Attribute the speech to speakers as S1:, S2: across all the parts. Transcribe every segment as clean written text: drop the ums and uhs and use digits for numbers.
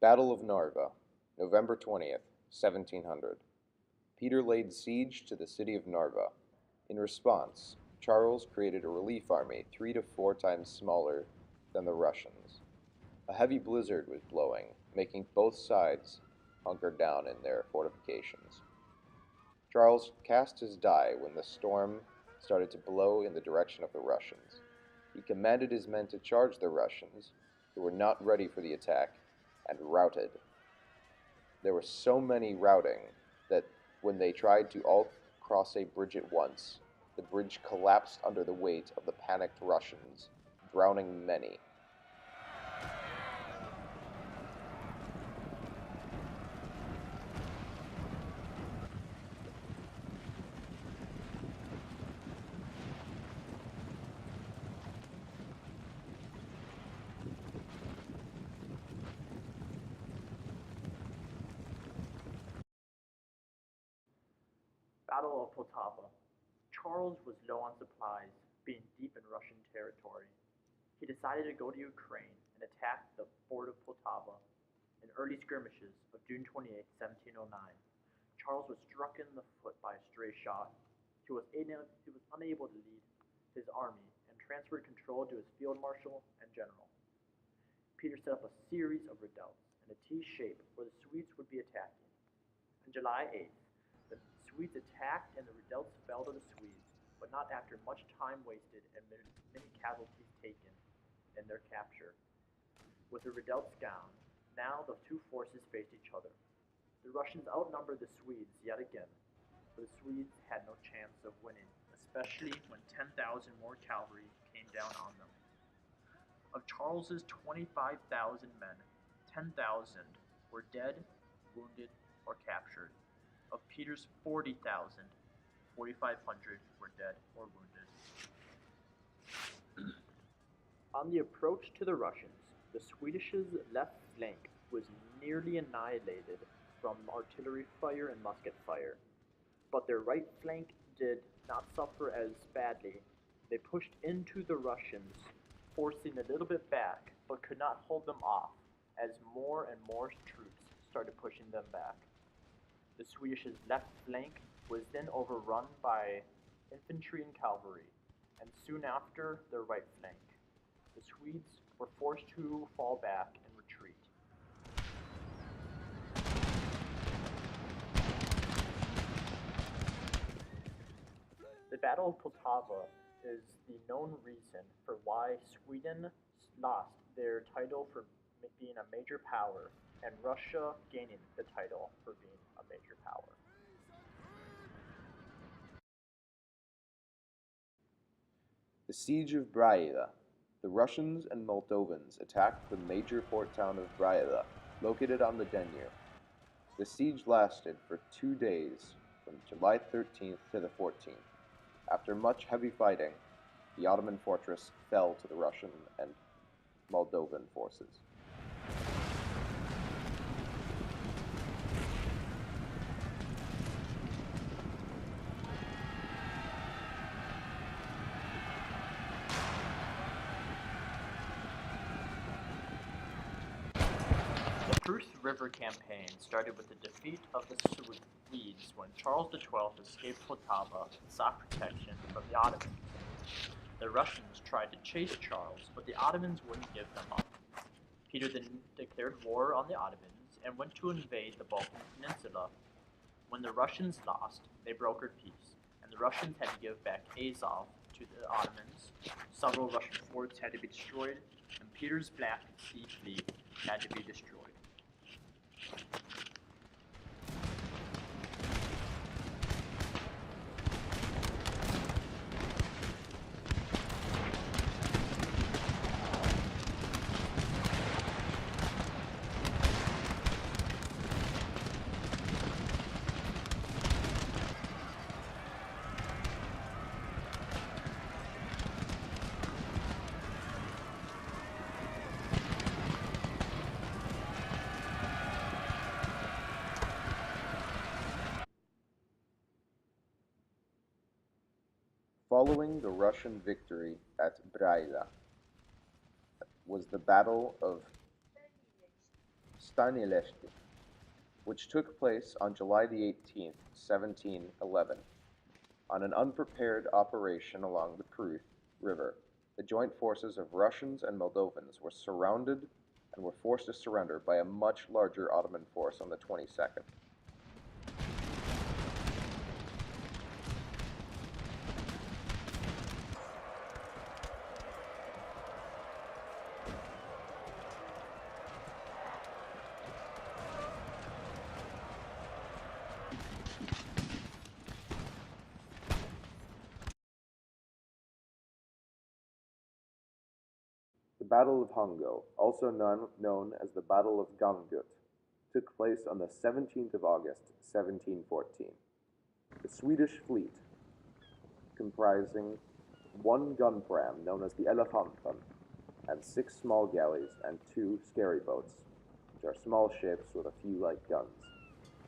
S1: Battle of Narva, November 20th, 1700. Peter laid siege to the city of Narva. In response, Charles created a relief army 3 to 4 times smaller than the Russians. A heavy blizzard was blowing, making both sides hunker down in their fortifications. Charles cast his die when the storm started to blow in the direction of the Russians. He commanded his men to charge the Russians, who were not ready for the attack, and routed. There were so many routing that when they tried to all cross a bridge at once, the bridge collapsed under the weight of the panicked Russians, drowning many.
S2: Battle of Poltava. Charles was low on supplies, being deep in Russian territory. He decided to go to Ukraine and attack the fort of Poltava. In early skirmishes of June 28, 1709, Charles was struck in the foot by a stray shot. He was unable to lead his army and transferred control to his field marshal and general. Peter set up a series of redoubts in a T shape where the Swedes would be attacking. On July 8th, the Swedes attacked and the redoubts fell to the Swedes, but not after much time wasted and many casualties taken in their capture. With the redoubts down, now the two forces faced each other. The Russians outnumbered the Swedes yet again, but the Swedes had no chance of winning, especially when 10,000 more cavalry came down on them. Of Charles's 25,000 men, 10,000 were dead, wounded, or captured. Of Peter's 40,000, 4,500 were dead or wounded. On the approach to the Russians, the Swedish's left flank was nearly annihilated from artillery fire and musket fire, but their right flank did not suffer as badly. They pushed into the Russians, forcing a little bit back, but could not hold them off, as more and more troops started pushing them back. The Swedish's left flank was then overrun by infantry and cavalry, and soon after their right flank. The Swedes were forced to fall back and retreat. The Battle of Poltava is the known reason for why Sweden lost their title for being a major power, and Russia gaining the title for being a major power.
S1: The Siege of Braiila. The Russians and Moldovans attacked the major port town of Braiila, located on the Danube. The siege lasted for 2 days, from July 13th to the 14th. After much heavy fighting, the Ottoman fortress fell to the Russian and Moldovan forces.
S2: The First River Campaign started with the defeat of the Swedes when Charles XII escaped Poltava and sought protection from the Ottomans. The Russians tried to chase Charles, but the Ottomans wouldn't give them up. Peter then declared war on the Ottomans and went to invade the Balkan Peninsula. When the Russians lost, they brokered peace, and the Russians had to give back Azov to the Ottomans. Several Russian forts had to be destroyed, and Peter's Black Sea fleet had to be destroyed.
S1: Following the Russian victory at Braiila was the Battle of Stanilești, which took place on July the 18th, 1711. On an unprepared operation along the Pruth River, the joint forces of Russians and Moldovans were surrounded and were forced to surrender by a much larger Ottoman force on the 22nd. The Battle of Hungo, also known as the Battle of Gangut, took place on the 17th of August, 1714. The Swedish fleet, comprising one gun pram known as the Elefanten, and 6 small galleys and 2 scary boats, which are small ships with a few light guns,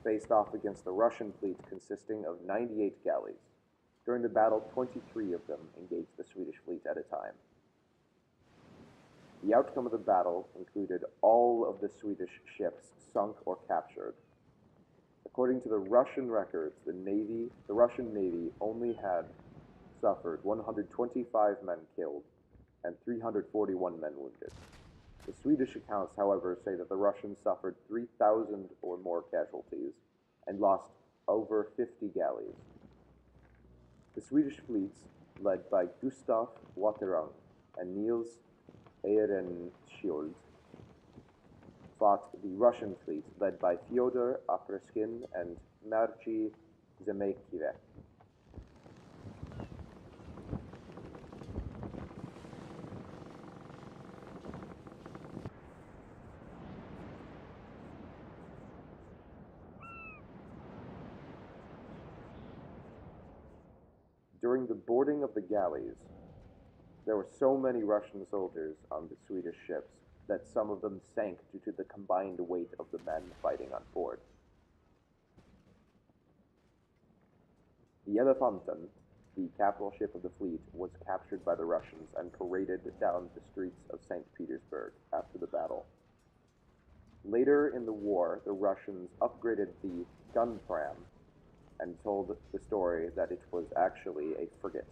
S1: faced off against the Russian fleet consisting of 98 galleys. During the battle, 23 of them engaged the Swedish fleet at a time. The outcome of the battle included all of the Swedish ships sunk or captured. According to the Russian records, the Russian Navy only had suffered 125 men killed and 341 men wounded. The Swedish accounts, however, say that the Russians suffered 3,000 or more casualties and lost over 50 galleys. The Swedish fleets, led by Gustav Waterang and Niels Ehrenskiöld, fought the Russian fleet led by Fyodor Apreskin and Marci Zemekivek. During the boarding of the galleys, there were so many Russian soldiers on the Swedish ships that some of them sank due to the combined weight of the men fighting on board. The Elefanten, the capital ship of the fleet, was captured by the Russians and paraded down the streets of St. Petersburg after the battle. Later in the war, the Russians upgraded the gun pram and told the story that it was actually a frigate.